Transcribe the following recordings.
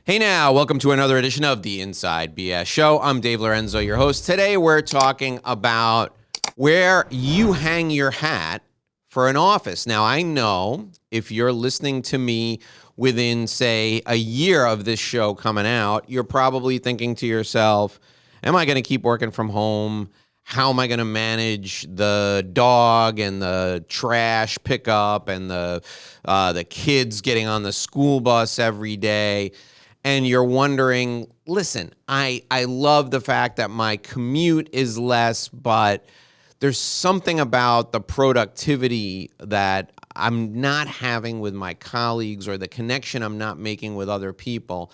Hey now, welcome to another edition of the Inside BS Show. I'm Dave Lorenzo, your host. Today we're talking about where you hang your hat for an office. Now, I know if you're listening to me within, say, a year of this show coming out, you're probably thinking to yourself, am I going to keep working from home? How am I going to manage the dog and the trash pickup and the kids getting on the school bus every day? And you're wondering, listen, I love the fact that my commute is less, but there's something about the productivity that I'm not having with my colleagues or the connection I'm not making with other people.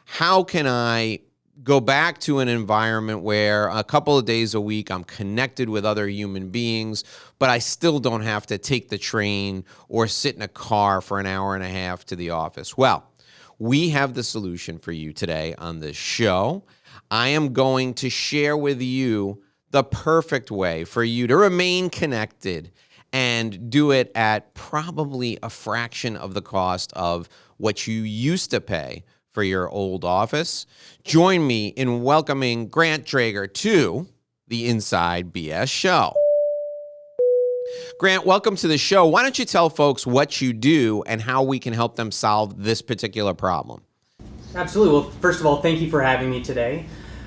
How can I go back to an environment where a couple of days a week I'm connected with other human beings, but I still don't have to take the train or sit in a car for an hour and a half to the office? Well, we have the solution for you today on this show. I am going to share with you the perfect way for you to remain connected and do it at probably a fraction of the cost of what you used to pay for your old office. Join me in welcoming Grant Traeger to the Inside BS Show. Grant, welcome to the show. Why don't you tell folks what you do and how we can help them solve this particular problem? Absolutely. Well, first of all, thank you for having me today.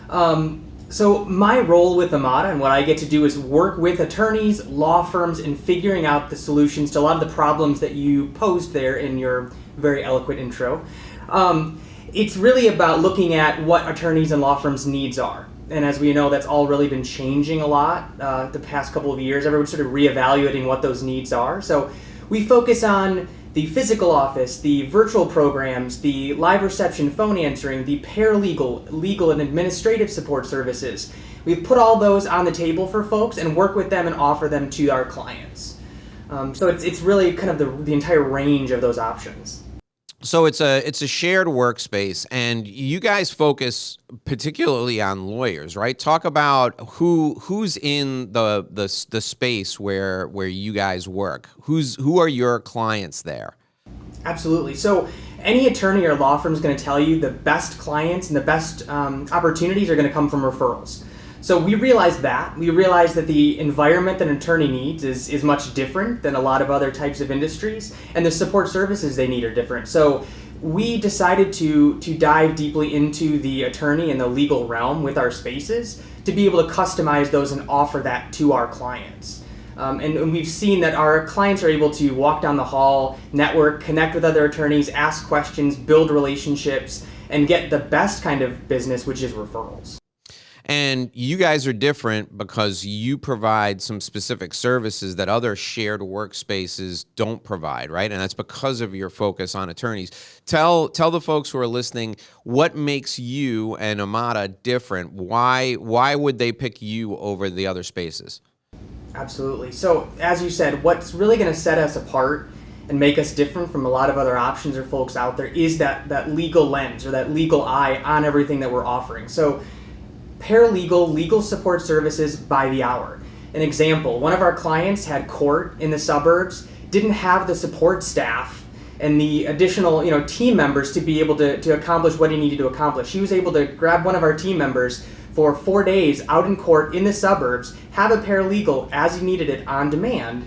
So my role with Amata and what I get to do is work with attorneys, law firms, in figuring out the solutions to a lot of the problems that you posed there in your very eloquent intro. It's really about looking at what attorneys and law firms' needs are. And as we know, that's all really been changing a lot the past couple of years. Everyone's sort of reevaluating what those needs are. So we focus on the physical office, the virtual programs, the live reception, phone answering, the paralegal, legal and administrative support services. We put all those on the table for folks and work with them and offer them to our clients. So it's really kind of the entire range of those options. So it's a shared workspace, and you guys focus particularly on lawyers, right? Talk about who's in the space where you guys work. Who are your clients there? Absolutely. So any attorney or law firm is going to tell you the best clients and the best opportunities are going to come from referrals. So we realize that. We realize that the environment that an attorney needs is much different than a lot of other types of industries, and the support services they need are different. So we decided to dive deeply into the attorney and the legal realm with our spaces to be able to customize those and offer that to our clients. And we've seen that our clients are able to walk down the hall, network, connect with other attorneys, ask questions, build relationships, and get the best kind of business, which is referrals. And you guys are different because you provide some specific services that other shared workspaces don't provide, right? And that's because of your focus on attorneys. Tell the folks who are listening what makes you and Amata different. Why would they pick you over the other spaces? Absolutely. So as you said, what's really going to set us apart and make us different from a lot of other options or folks out there is that legal lens or that legal eye on everything that we're offering. So paralegal, legal support services by the hour. An example, one of our clients had court in the suburbs, didn't have the support staff and the additional team members to be able to accomplish what he needed to accomplish. He was able to grab one of our team members for 4 days out in court in the suburbs, have a paralegal as he needed it on demand,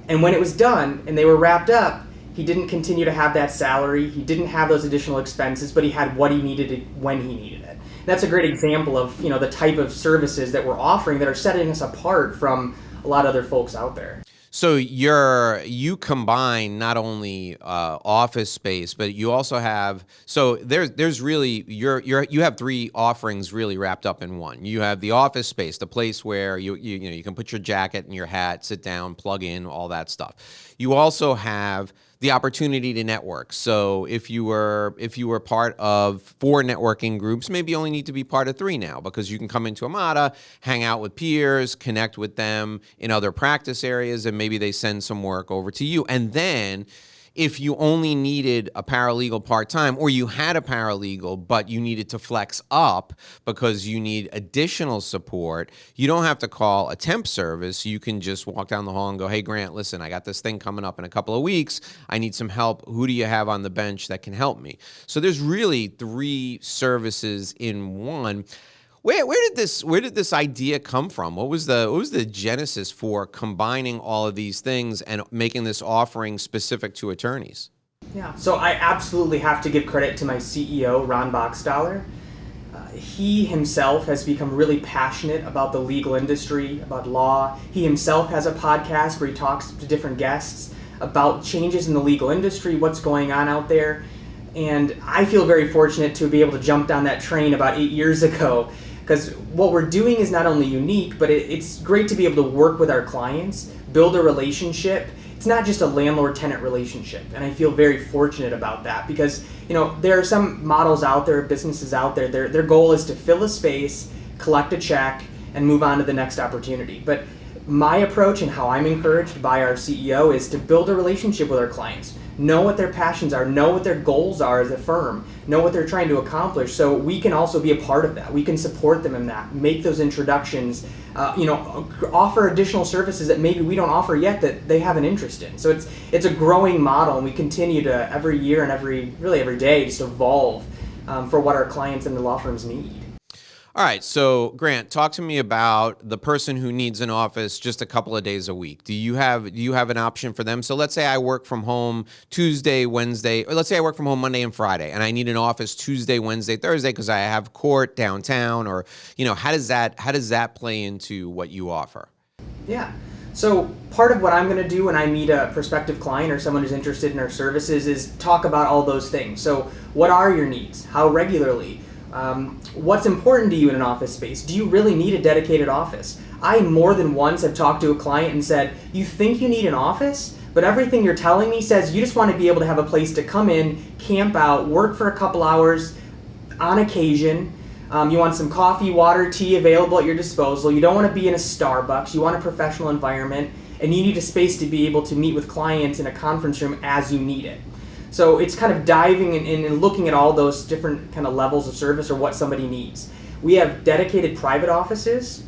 and when it was done and they were wrapped up, he didn't continue to have that salary, he didn't have those additional expenses, but he had what he needed when he needed it. That's a great example of the type of services that we're offering that are setting us apart from a lot of other folks out there. So you combine not only office space, but you also have there's really you have three offerings really wrapped up in one. You have the office space, the place where you can put your jacket and your hat, sit down, plug in, all that stuff. You also have the opportunity to network. So if you were part of 4 networking groups, maybe you only need to be part of 3 now, because you can come into Amata, hang out with peers, connect with them in other practice areas, and maybe they send some work over to you. And then if you only needed a paralegal part-time, or you had a paralegal, but you needed to flex up because you need additional support, you don't have to call a temp service. You can just walk down the hall and go, hey, Grant, listen, I got this thing coming up in a couple of weeks. I need some help. Who do you have on the bench that can help me? So there's really 3 services in one. Where did this idea come from? What was the genesis for combining all of these things and making this offering specific to attorneys? Yeah, so I absolutely have to give credit to my CEO, Ron Boxstaller. He himself has become really passionate about the legal industry, about law. He himself has a podcast where he talks to different guests about changes in the legal industry, what's going on out there. And I feel very fortunate to be able to jump down that train about 8 years ago, because what we're doing is not only unique, but it's great to be able to work with our clients, build a relationship. It's not just a landlord-tenant relationship, and I feel very fortunate about that because there are some models out there, businesses out there. Their goal is to fill a space, collect a check, and move on to the next opportunity. But my approach and how I'm encouraged by our CEO is to build a relationship with our clients. Know what their passions are, know what their goals are as a firm, know what they're trying to accomplish, so we can also be a part of that. We can support them in that, make those introductions, offer additional services that maybe we don't offer yet that they have an interest in. So it's a growing model, and we continue to every year and every day just evolve for what our clients and the law firms need. All right, so Grant, talk to me about the person who needs an office just a couple of days a week. Do you have an option for them? So let's say I work from home Tuesday, Wednesday, or let's say I work from home Monday and Friday, and I need an office Tuesday, Wednesday, Thursday because I have court downtown, or how does that play into what you offer? Yeah. So part of what I'm going to do when I meet a prospective client or someone who's interested in our services is talk about all those things. So what are your needs? How regularly? What's important to you in an office space? Do you really need a dedicated office? I more than once have talked to a client and said, you think you need an office, but everything you're telling me says you just want to be able to have a place to come in, camp out, work for a couple hours on occasion. You want some coffee, water, tea available at your disposal. You don't want to be in a Starbucks. You want a professional environment, and you need a space to be able to meet with clients in a conference room as you need it. So it's kind of diving in and looking at all those different kind of levels of service or what somebody needs. We have dedicated private offices,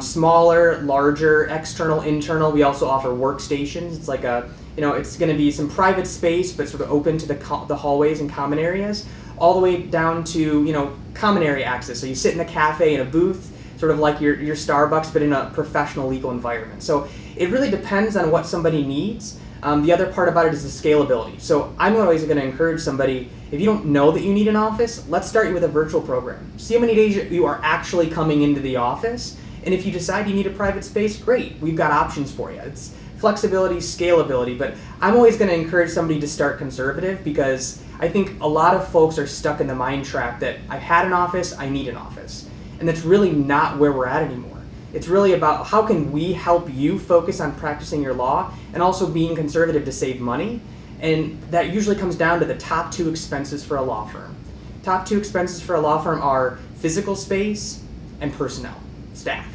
smaller, larger, external, internal. We also offer workstations. It's like it's going to be some private space, but sort of open to the hallways and common areas, all the way down to common area access. So you sit in a cafe in a booth, sort of like your Starbucks, but in a professional legal environment. So it really depends on what somebody needs. The other part about it is the scalability. So I'm always going to encourage somebody, if you don't know that you need an office, let's start you with a virtual program. See how many days you are actually coming into the office. And if you decide you need a private space, great. We've got options for you. It's flexibility, scalability. But I'm always going to encourage somebody to start conservative because I think a lot of folks are stuck in the mind trap that I've had an office, I need an office. And that's really not where we're at anymore. It's really about how can we help you focus on practicing your law and also being conservative to save money. And that usually comes down to the top 2 expenses for a law firm. Top 2 expenses for a law firm are physical space and personnel, staff.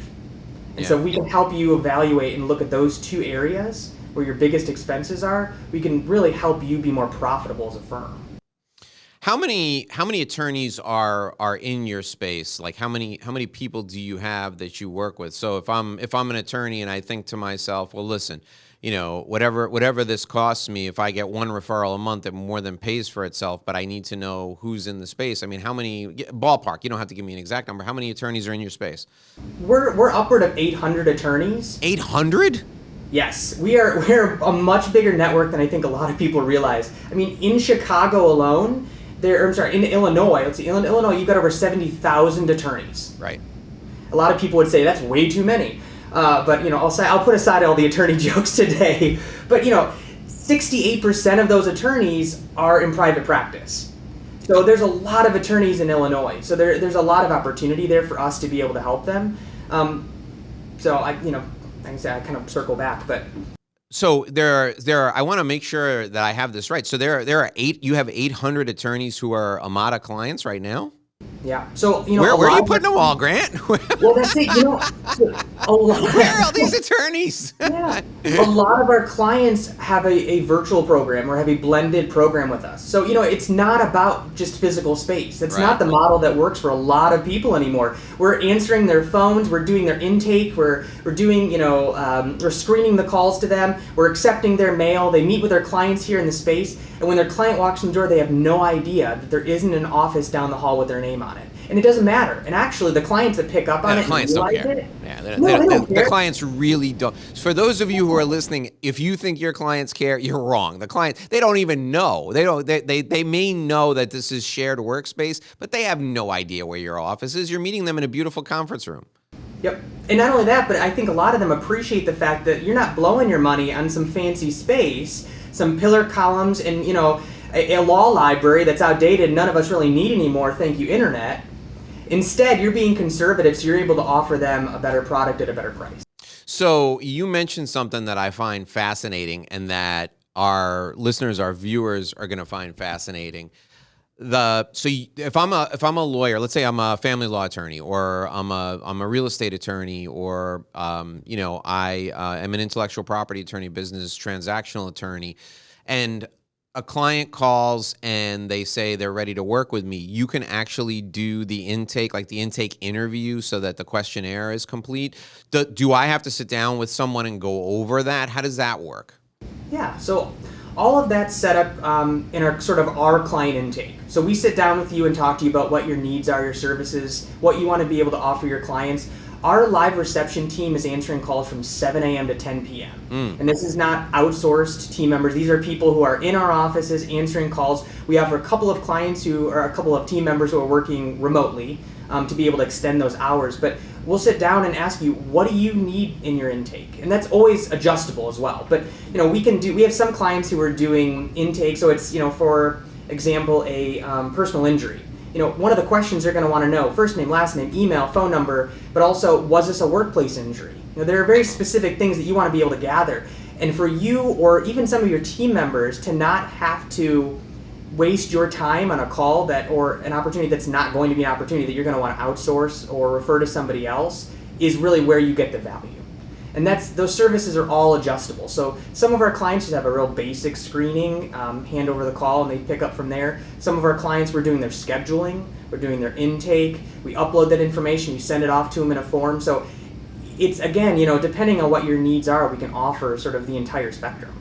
And so we can help you evaluate and look at those 2 areas where your biggest expenses are. We can really help you be more profitable as a firm. How many attorneys are in your space? Like how many people do you have that you work with? So if I'm an attorney and I think to myself, well, listen, whatever this costs me, if I get one referral a month, it more than pays for itself. But I need to know who's in the space. I mean, how many ballpark? You don't have to give me an exact number. How many attorneys are in your space? We're upward of 800 attorneys. 800? Yes, we're a much bigger network than I think a lot of people realize. I mean, in Chicago alone. In Illinois, Illinois, you've got over 70,000 attorneys. Right. A lot of people would say that's way too many. But I'll put aside all the attorney jokes today. But 68% of those attorneys are in private practice. So there's a lot of attorneys in Illinois. So there's a lot of opportunity there for us to be able to help them. So I kind of circle back, but. So there are, I want to make sure that I have this right. So there are you have 800 attorneys who are Amata clients right now? Yeah. So, Where are you putting them all, Grant? well, that's it. A lot. Where are all these attorneys? Yeah. A lot of our clients have a virtual program or have a blended program with us. So, it's not about just physical space. That's not the model that works for a lot of people anymore. We're answering their phones, we're doing their intake, we're doing, we're screening the calls to them, we're accepting their mail, they meet with their clients here in the space, and when their client walks in the door, they have no idea that there isn't an office down the hall with their name on it. And it doesn't matter. And actually, the clients that pick up on it, the clients don't care. It, yeah, they don't care. The clients really don't. For those of you who are listening, if you think your clients care, you're wrong. The clients, they don't even know. They may know that this is shared workspace, but they have no idea where your office is. You're meeting them in a beautiful conference room. Yep. And not only that, but I think a lot of them appreciate the fact that you're not blowing your money on some fancy space, some pillar columns, and a law library that's outdated. None of us really need anymore. Thank you, internet. Instead, you're being conservative, so you're able to offer them a better product at a better price. So you mentioned something that I find fascinating, and that our listeners, our viewers, are going to find fascinating. If I'm a lawyer, let's say I'm a family law attorney, or I'm a real estate attorney, or I am an intellectual property attorney, business transactional attorney, and a client calls and they say they're ready to work with me, you can actually do the intake, like the intake interview, so that the questionnaire is complete. Do I have to sit down with someone and go over that? How does that work? Yeah, so all of that's set up in our client intake. So we sit down with you and talk to you about what your needs are, your services, what you want to be able to offer your clients. Our live reception team is answering calls from 7 a.m. to 10 p.m. And this is not outsourced team members. These are people who are in our offices answering calls. We have a couple of clients a couple of team members who are working remotely to be able to extend those hours. But we'll sit down and ask you, what do you need in your intake? And that's always adjustable as well. But we have some clients who are doing intake. So it's, for example, a personal injury. One of the questions they're going to want to know: first name, last name, email, phone number, but also, was this a workplace injury? There are very specific things that you want to be able to gather. And for you, or even some of your team members, to not have to waste your time on a call or an opportunity that's not going to be an opportunity that you're going to want to outsource or refer to somebody else, is really where you get the value. And those services are all adjustable. So some of our clients just have a real basic screening, hand over the call, and they pick up from there. Some of our clients, we're doing their scheduling, we're doing their intake, we upload that information, you send it off to them in a form. So it's, again, depending on what your needs are, we can offer sort of the entire spectrum.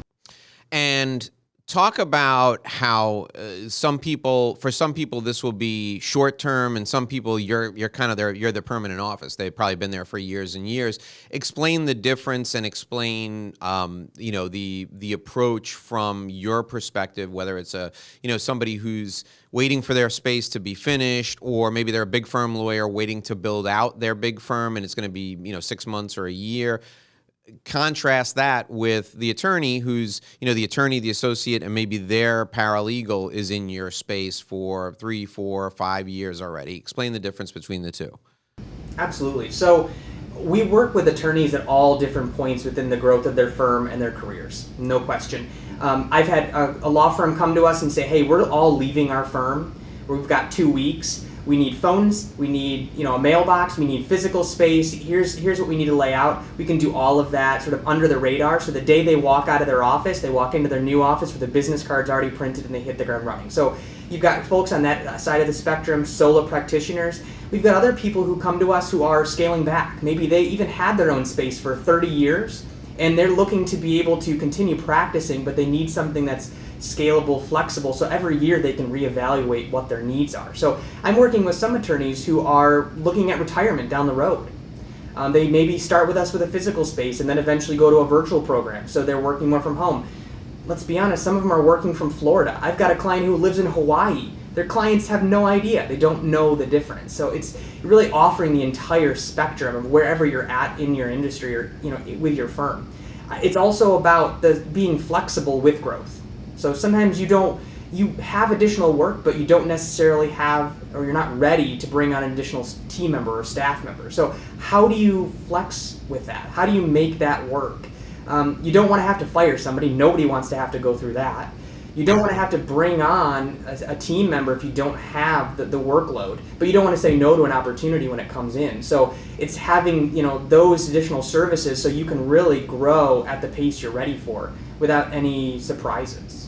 And talk about how for some people this will be short term, and some people you're the permanent office. They've probably been there for years and years. Explain the difference, and explain the approach from your perspective, whether it's somebody who's waiting for their space to be finished, or maybe they're a big firm lawyer waiting to build out their big firm and it's going to be 6 months or a year. Contrast that with the attorney who's, the attorney, the associate, and maybe their paralegal is in your space for 3, 4, 5 years already. Explain the difference between the two. Absolutely. So we work with attorneys at all different points within the growth of their firm and their careers, no question. I've had a law firm come to us and say, hey, we're all leaving our firm. We've got 2 weeks. We need phones, we need a mailbox, we need physical space, here's what we need to lay out. We can do all of that sort of under the radar, so the day they walk out of their office, they walk into their new office with the business cards already printed and they hit the ground running. So you've got folks on that side of the spectrum, solo practitioners. We've got other people who come to us who are scaling back. Maybe they even had their own space for 30 years and they're looking to be able to continue practicing, but they need something that's scalable, flexible, so every year they can reevaluate what their needs are. So I'm working with some attorneys who are looking at retirement down the road. They maybe start with us with a physical space and then eventually go to a virtual program, so they're working more from home. Let's be honest, some of them are working from Florida. I've got a client who lives in Hawaii. Their clients have no idea. They don't know the difference. So it's really offering the entire spectrum of wherever you're at in your industry or with your firm. It's also about being flexible with growth. So sometimes you have additional work, but you don't necessarily have, or you're not ready to bring on an additional team member or staff member. So how do you flex with that? How do you make that work? You don't want to have to fire somebody. Nobody wants to have to go through that. You don't want to have to bring on a team member if you don't have the workload, but you don't want to say no to an opportunity when it comes in. So it's having, those additional services so you can really grow at the pace you're ready for without any surprises.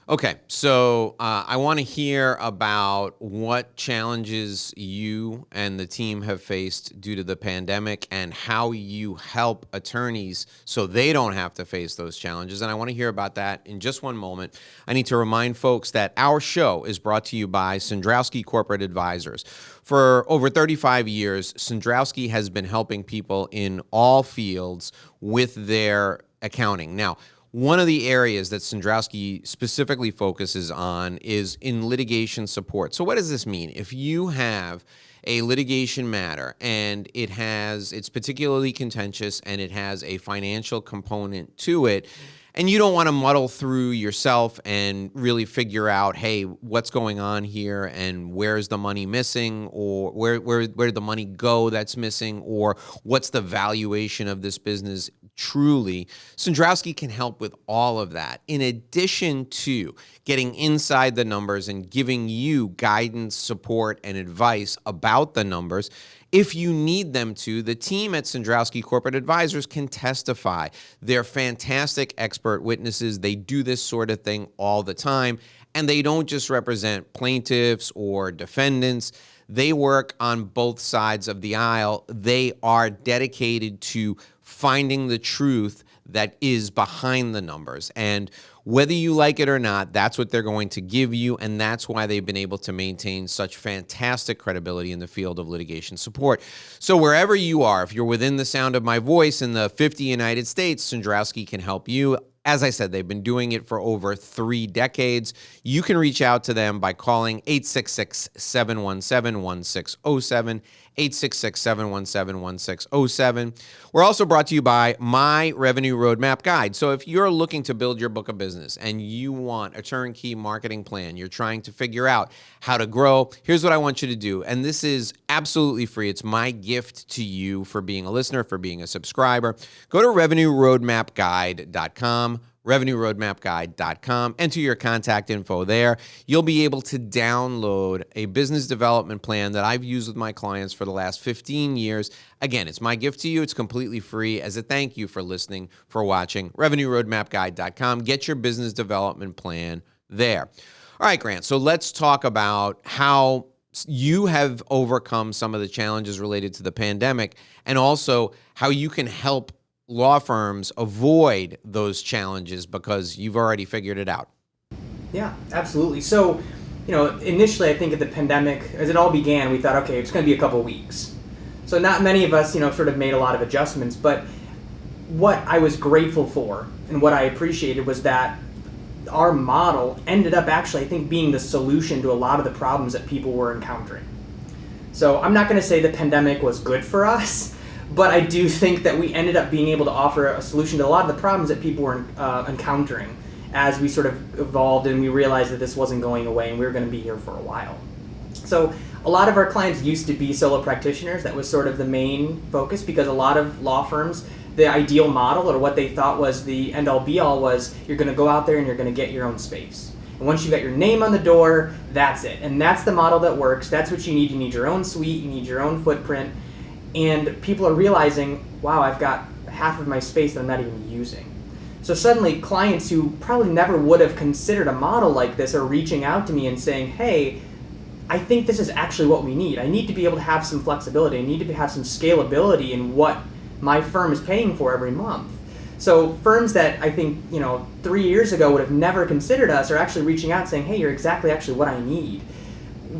Okay, so I want to hear about what challenges you and the team have faced due to the pandemic and how you help attorneys so they don't have to face those challenges. And I want to hear about that in just one moment. I need to remind folks that our show is brought to you by Sandrowski Corporate Advisors. For over 35 years, Sandrowski has been helping people in all fields with their accounting. Now, one of the areas that Sandrowski specifically focuses on is in litigation support. So what does this mean? If you have a litigation matter and it's particularly contentious and it has a financial component to it, and you don't want to muddle through yourself and really figure out, hey, what's going on here and where's the money missing, or where did the money go that's missing, or what's the valuation of this business truly, Sandrowski can help with all of that. In addition to getting inside the numbers and giving you guidance, support, and advice about the numbers, if you need them to, the team at Sandrowski Corporate Advisors can testify. They're fantastic expert witnesses. They do this sort of thing all the time, and they don't just represent plaintiffs or defendants. They work on both sides of the aisle. They are dedicated to finding the truth that is behind the numbers. And whether you like it or not, that's what they're going to give you, and that's why they've been able to maintain such fantastic credibility in the field of litigation support. So wherever you are, if you're within the sound of my voice in the 50 United States, Sandrowski can help you. As I said, they've been doing it for over 3 decades. You can reach out to them by calling 866-717-1607, 866-717-1607. We're also brought to you by My Revenue Roadmap Guide. So if you're looking to build your book of business and you want a turnkey marketing plan, you're trying to figure out how to grow, here's what I want you to do. And this is absolutely free. It's my gift to you for being a listener, for being a subscriber. Go to revenueroadmapguide.com. revenueroadmapguide.com. Enter your contact info there. You'll be able to download a business development plan that I've used with my clients for the last 15 years. Again, it's my gift to you. It's completely free as a thank you for listening, for watching. revenueroadmapguide.com. Get your business development plan there. All right, Grant, so let's talk about how you have overcome some of the challenges related to the pandemic and also how you can help law firms avoid those challenges because you've already figured it out. Yeah, absolutely. So, initially I think at the pandemic, as it all began, we thought, okay, it's going to be a couple weeks. So not many of us, sort of made a lot of adjustments, but what I was grateful for and what I appreciated was that our model ended up actually, I think, being the solution to a lot of the problems that people were encountering. So I'm not going to say the pandemic was good for us, but I do think that we ended up being able to offer a solution to a lot of the problems that people were encountering as we sort of evolved and we realized that this wasn't going away and we were going to be here for a while. So a lot of our clients used to be solo practitioners. That was sort of the main focus because a lot of law firms, the ideal model or what they thought was the end-all be-all was you're going to go out there and you're going to get your own space. And once you got your name on the door, that's it. And that's the model that works. That's what you need. You need your own suite. You need your own footprint. And people are realizing, wow, I've got half of my space that I'm not even using. So suddenly clients who probably never would have considered a model like this are reaching out to me and saying, hey, I think this is actually what we need. I need to be able to have some flexibility. I need to have some scalability in what my firm is paying for every month. So firms that I think 3 years ago would have never considered us are actually reaching out saying, hey, you're exactly actually what I need.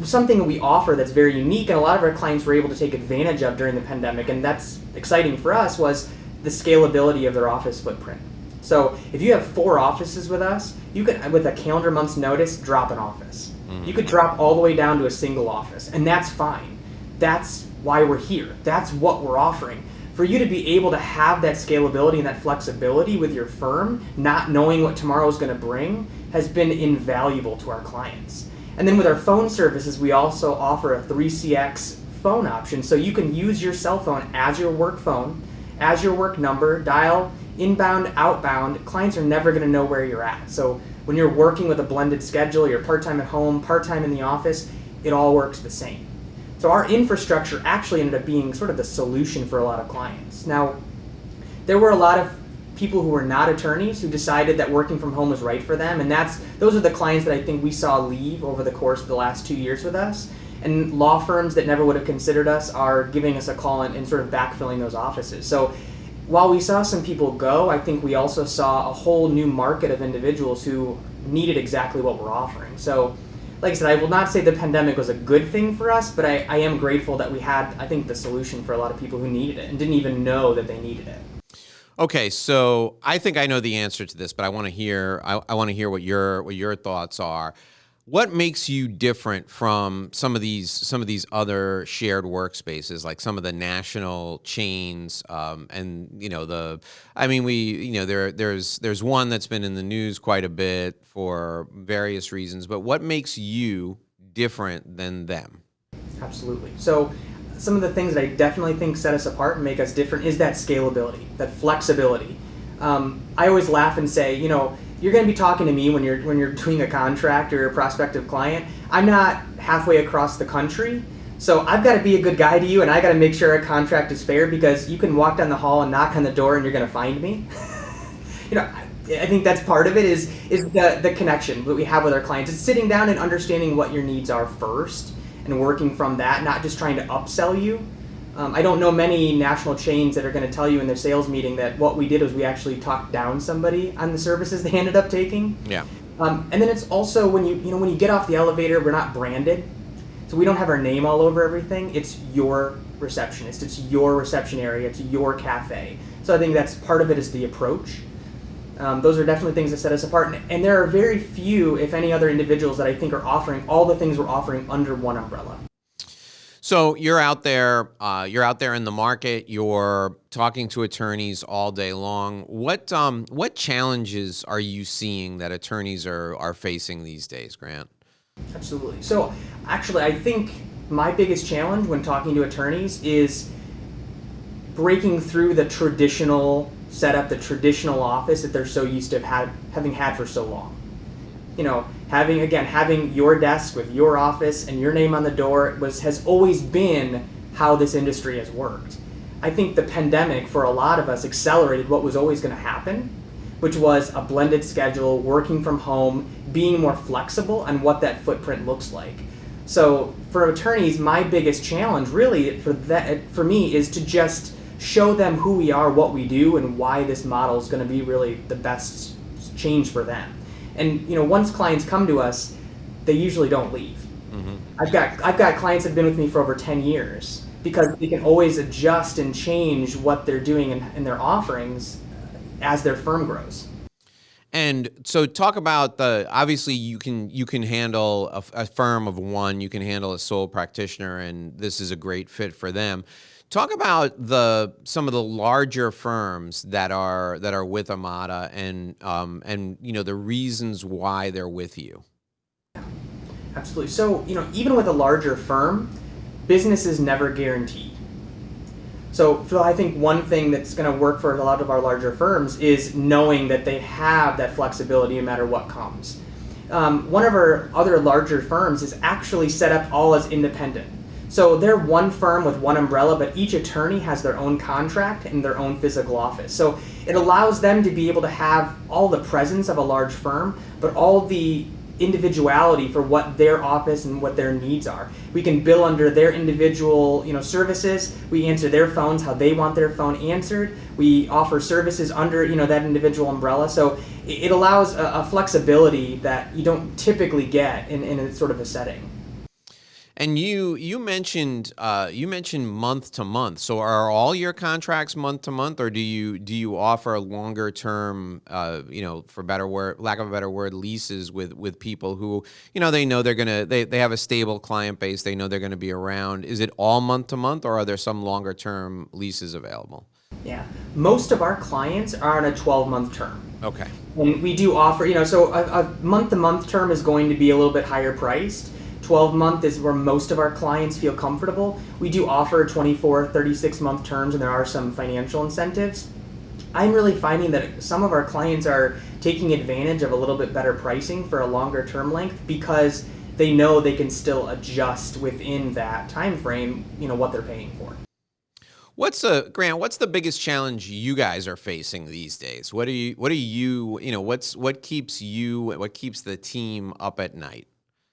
Something that we offer that's very unique and a lot of our clients were able to take advantage of during the pandemic, and that's exciting for us, was the scalability of their office footprint. So if you have 4 offices with us, you could, with a calendar month's notice, drop an office. You could drop all the way down to a single office, and that's fine. That's why we're here. That's what we're offering. For you to be able to have that scalability and that flexibility with your firm, not knowing what tomorrow is going to bring, has been invaluable to our clients. And then with our phone services, we also offer a 3CX phone option. So you can use your cell phone as your work phone, as your work number, dial inbound, outbound. Clients are never going to know where you're at. So when you're working with a blended schedule, you're part-time at home, part-time in the office, it all works the same. So our infrastructure actually ended up being sort of the solution for a lot of clients. Now, there were a lot of people who were not attorneys who decided that working from home was right for them, and those are the clients that I think we saw leave over the course of the last 2 years with us. And law firms that never would have considered us are giving us a call and sort of backfilling those offices. So while we saw some people go, I think we also saw a whole new market of individuals who needed exactly what we're offering. So like I said, I will not say the pandemic was a good thing for us, but I am grateful that we had, I think, the solution for a lot of people who needed it and didn't even know that they needed it. Okay, so I think I know the answer to this, but I want to hear what your thoughts are. What makes you different from some of these other shared workspaces, like some of the national chains, and there's one that's been in the news quite a bit for various reasons, but what makes you different than them? Absolutely. So some of the things that I definitely think set us apart and make us different is that scalability, that flexibility. I always laugh and say, you're going to be talking to me when you're doing a contract or a prospective client. I'm not halfway across the country, so I've got to be a good guy to you, and I got to make sure a contract is fair, because you can walk down the hall and knock on the door and you're going to find me. I think that's part of it is the connection that we have with our clients. It's sitting down and understanding what your needs are first and working from that, not just trying to upsell you. I don't know many national chains that are going to tell you in their sales meeting that what we did was we actually talked down somebody on the services they ended up taking. Yeah. And then it's also when you get off the elevator, we're not branded, so we don't have our name all over everything. It's your receptionist, it's your reception area, it's your cafe. So I think that's part of it is the approach. Those are definitely things that set us apart, and there are very few, if any, other individuals that I think are offering all the things we're offering under one umbrella. So you're out there in the market. You're talking to attorneys all day long. What challenges are you seeing that attorneys are facing these days, Grant? Absolutely. So actually, I think my biggest challenge when talking to attorneys is breaking through the traditional setup, the traditional office that they're so used to having had for so long. Having your desk with your office and your name on the door has always been how this industry has worked. I think the pandemic for a lot of us accelerated what was always going to happen, which was a blended schedule, working from home, being more flexible on what that footprint looks like. So for attorneys, my biggest challenge really for me is to just show them who we are, what we do, and why this model is going to be really the best change for them. And once clients come to us, they usually don't leave. Mm-hmm. I've got clients that have been with me for over 10 years because they can always adjust and change what they're doing in their offerings as their firm grows. And so talk about obviously you can handle a firm of one, you can handle a sole practitioner, and this is a great fit for them. Talk about some of the larger firms that are with Amata and the reasons why they're with you. Absolutely. So even with a larger firm, business is never guaranteed. So I think one thing that's going to work for a lot of our larger firms is knowing that they have that flexibility no matter what comes. One of our other larger firms is actually set up all as independent. So they're one firm with one umbrella, but each attorney has their own contract and their own physical office. So it allows them to be able to have all the presence of a large firm, but all the individuality for what their office and what their needs are. We can bill under their individual, services. We answer their phones how they want their phone answered. We offer services under, that individual umbrella. So it allows a flexibility that you don't typically get in a sort of a setting. And you mentioned month to month. So are all your contracts month to month, or do you offer longer term, for lack of a better word, leases with people who they know they have a stable client base, they know they're going to be around? Is it all month to month, or are there some longer term leases available? Yeah, most of our clients are on a 12-month term. Okay. And we do offer, so a month-to-month term is going to be a little bit higher priced. 12-month is where most of our clients feel comfortable. We do offer 24, 36-month terms, and there are some financial incentives. I'm really finding that some of our clients are taking advantage of a little bit better pricing for a longer term length because they know they can still adjust within that time frame, what they're paying for. Grant, what's the biggest challenge you guys are facing these days? What keeps the team up at night?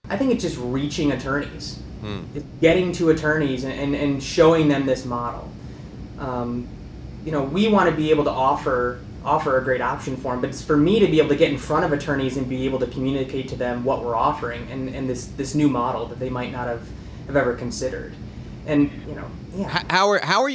I think it's just reaching attorneys. It's getting to attorneys and showing them this model. We want to be able to offer a great option for them, but it's for me to be able to get in front of attorneys and be able to communicate to them what we're offering and this new model that they might not have ever considered. And yeah. How are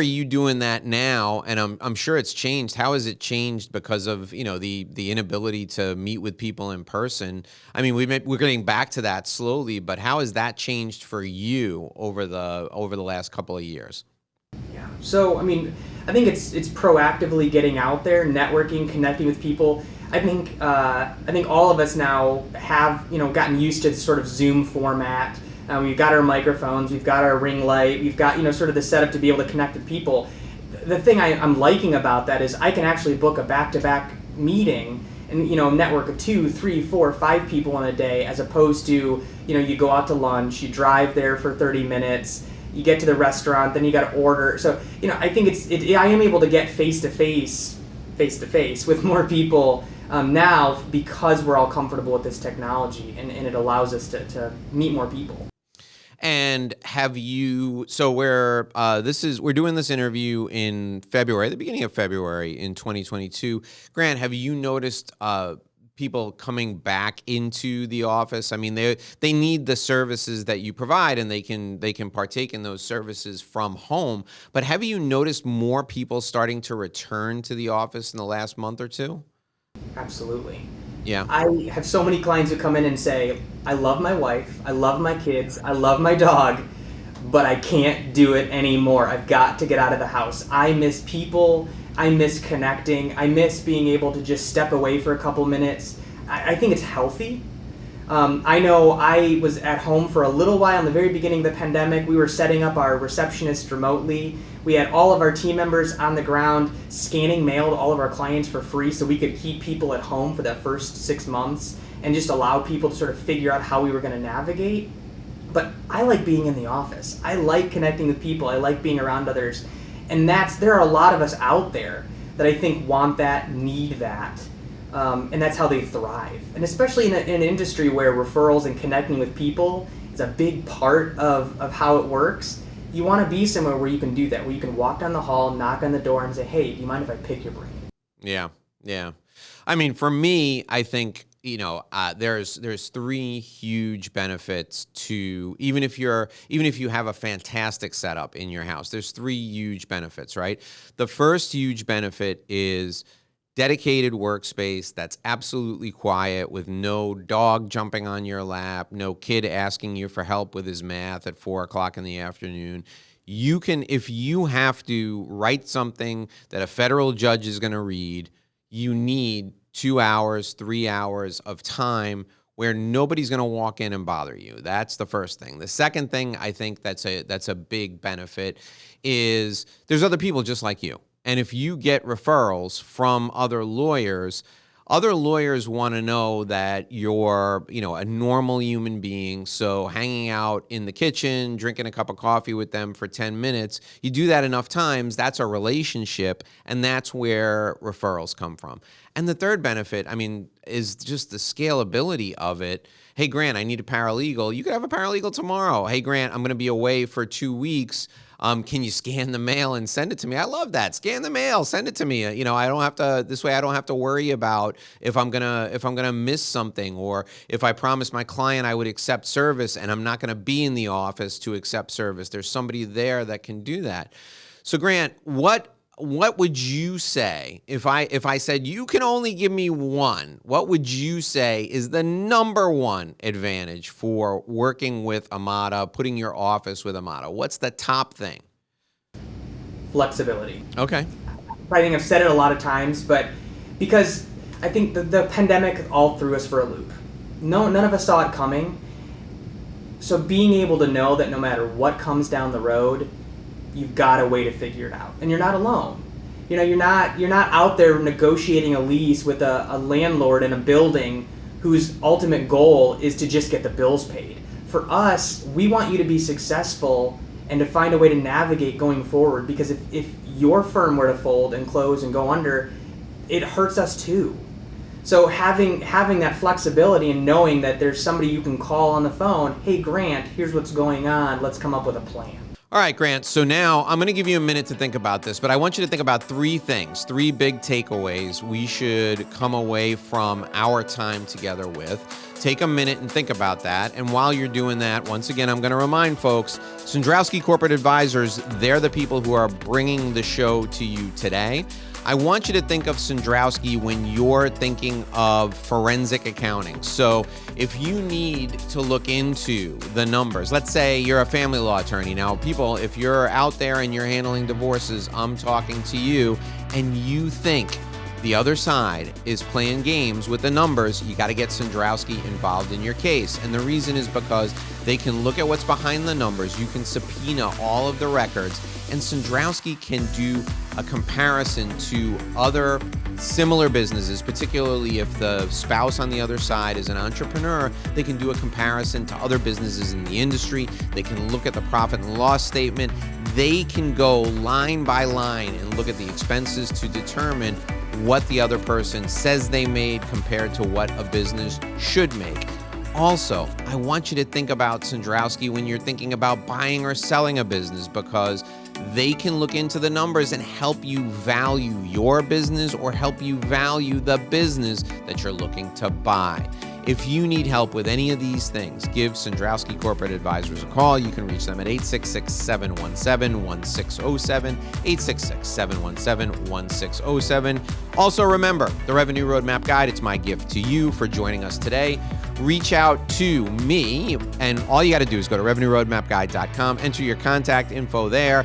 you doing that now? And I'm sure it's changed. How has it changed because of the inability to meet with people in person? I mean, we're getting back to that slowly, but how has that changed for you over the last couple of years? Yeah. So I mean, I think it's proactively getting out there, networking, connecting with people. I think all of us now have gotten used to the sort of Zoom format. We've got our microphones, we've got our ring light, we've got sort of the setup to be able to connect with people. The thing I'm liking about that is I can actually book a back-to-back meeting and network of 2, 3, 4, 5 people in a day, as opposed to you go out to lunch, you drive there for 30 minutes, you get to the restaurant, then you got to order. So I think I am able to get face to face with more people now because we're all comfortable with this technology and it allows us to meet more people. And we're doing this interview in February, the beginning of February in 2022. Grant, have you noticed people coming back into the office? I mean, they need the services that you provide, and they can partake in those services from home. But have you noticed more people starting to return to the office in the last month or two? Absolutely. Yeah. I have so many clients who come in and say, I love my wife, I love my kids, I love my dog, but I can't do it anymore. I've got to get out of the house. I miss people, I miss connecting, I miss being able to just step away for a couple minutes. I think it's healthy. I know I was at home for a little while in the very beginning of the pandemic. We were setting up our receptionist remotely. We had all of our team members on the ground scanning mail to all of our clients for free so we could keep people at home for that first 6 months and just allow people to sort of figure out how we were going to navigate. But I like being in the office. I like connecting with people. I like being around others. And there are a lot of us out there that I think want that, need that. And that's how they thrive. And especially in an industry where referrals and connecting with people is a big part of how it works, you want to be somewhere where you can do that, where you can walk down the hall, knock on the door, and say, hey, do you mind if I pick your brain? Yeah. I mean, for me, I think, there's 3 huge benefits to, even if you have a fantastic setup in your house, there's 3 huge benefits, right? The first huge benefit is dedicated workspace that's absolutely quiet, with no dog jumping on your lap, no kid asking you for help with his math at 4:00 in the afternoon. You can, if you have to write something that a federal judge is going to read, you need 2 hours, 3 hours of time where nobody's going to walk in and bother you. That's the first thing. The second thing I think that's a big benefit is there's other people just like you. And if you get referrals from other lawyers want to know that you're, a normal human being. So hanging out in the kitchen, drinking a cup of coffee with them for 10 minutes, you do that enough times, that's a relationship, and that's where referrals come from. And the third benefit, is just the scalability of it. Hey, Grant, I need a paralegal. You could have a paralegal tomorrow. Hey, Grant, I'm going to be away for 2 weeks. Can you scan the mail and send it to me? I love that. Scan the mail, send it to me. I don't have to, this way I don't have to worry about if I'm going to miss something, or if I promised my client I would accept service and I'm not going to be in the office to accept service. There's somebody there that can do that. So Grant, what would you say if I said you can only give me one? What would you say is the number one advantage for working with Amata, putting your office with Amata? What's the top thing? Flexibility. Okay. I think I've said it a lot of times, but because I think the pandemic all threw us for a loop. None of us saw it coming. So being able to know that no matter what comes down the road, you've got a way to figure it out. And you're not alone. You're not out there negotiating a lease with a landlord in a building whose ultimate goal is to just get the bills paid. For us, we want you to be successful and to find a way to navigate going forward, because if your firm were to fold and close and go under, it hurts us too. So having that flexibility and knowing that there's somebody you can call on the phone, hey Grant, here's what's going on, let's come up with a plan. All right, Grant, so now I'm going to give you a minute to think about this, but I want you to think about three things, three big takeaways we should come away from our time together with. Take a minute and think about that. And while you're doing that, once again, I'm going to remind folks, Sandrowski Corporate Advisors, they're the people who are bringing the show to you today. I want you to think of Sandrowski when you're thinking of forensic accounting. So if you need to look into the numbers, let's say you're a family law attorney. Now, people, if you're out there and you're handling divorces, I'm talking to you, and you think the other side is playing games with the numbers, you got to get Sandrowski involved in your case. And the reason is because they can look at what's behind the numbers. You can subpoena all of the records, and Sandrowski can do a comparison to other similar businesses, particularly if the spouse on the other side is an entrepreneur. They can do a comparison to other businesses in the industry. They can look at the profit and loss statement. They can go line by line and look at the expenses to determine what the other person says they made compared to what a business should make. Also, I want you to think about Sandrowski when you're thinking about buying or selling a business, because they can look into the numbers and help you value your business or help you value the business that you're looking to buy. If you need help with any of these things, give Sandrowski Corporate Advisors a call. You can reach them at 866-717-1607, 866-717-1607. Also, remember, the Revenue Roadmap Guide, it's my gift to you for joining us today. Reach out to me, and all you got to do is go to revenueroadmapguide.com, enter your contact info there.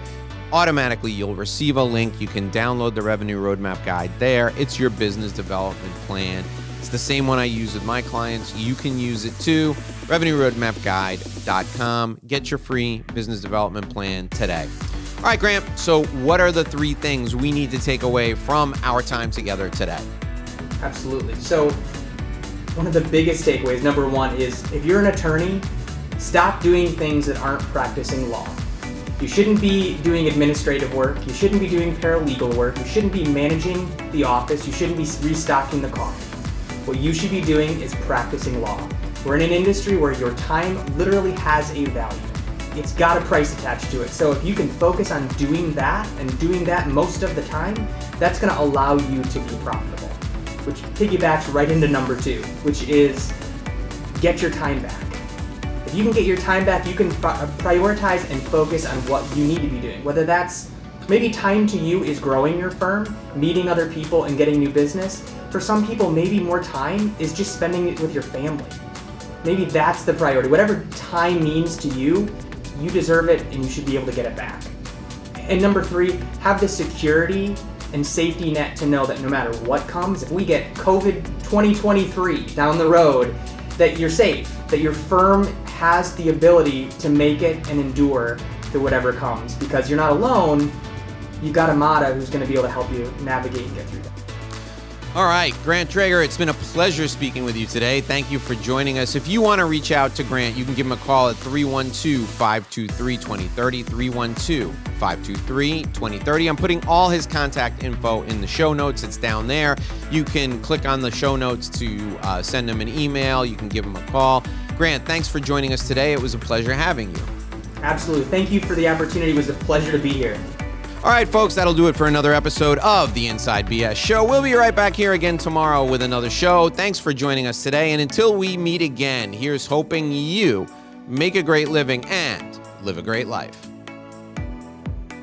Automatically, you'll receive a link. You can download the Revenue Roadmap Guide there. It's your business development plan. It's the same one I use with my clients. You can use it too. RevenueRoadmapGuide.com. Get your free business development plan today. All right, Grant. So what are the three things we need to take away from our time together today? Absolutely. So one of the biggest takeaways, number one, is if you're an attorney, stop doing things that aren't practicing law. You shouldn't be doing administrative work. You shouldn't be doing paralegal work. You shouldn't be managing the office. You shouldn't be restocking the coffee. What you should be doing is practicing law. We're in an industry where your time literally has a value. It's got a price attached to it. So if you can focus on doing that and doing that most of the time, that's going to allow you to be profitable, which piggybacks right into number two, which is get your time back. If you can get your time back, you can prioritize and focus on what you need to be doing. Whether that's maybe time to you is growing your firm, meeting other people and getting new business. For some people, maybe more time is just spending it with your family. Maybe that's the priority. Whatever time means to you, you deserve it and you should be able to get it back. And number three, have the security and safety net to know that no matter what comes, if we get COVID 2023 down the road, that you're safe, that your firm has the ability to make it and endure to whatever comes, because you're not alone. You got Amata who's going to be able to help you navigate and get through that. All right, Grant Traeger, it's been a pleasure speaking with you today. Thank you for joining us. If you want to reach out to Grant, you can give him a call at 312-523-2030, 312-523-2030. I'm putting all his contact info in the show notes. It's down there. You can click on the show notes to send him an email. You can give him a call. Grant, thanks for joining us today. It was a pleasure having you. Absolutely. Thank you for the opportunity. It was a pleasure to be here. All right, folks, that'll do it for another episode of the Inside BS Show. We'll be right back here again tomorrow with another show. Thanks for joining us today. And until we meet again, here's hoping you make a great living and live a great life.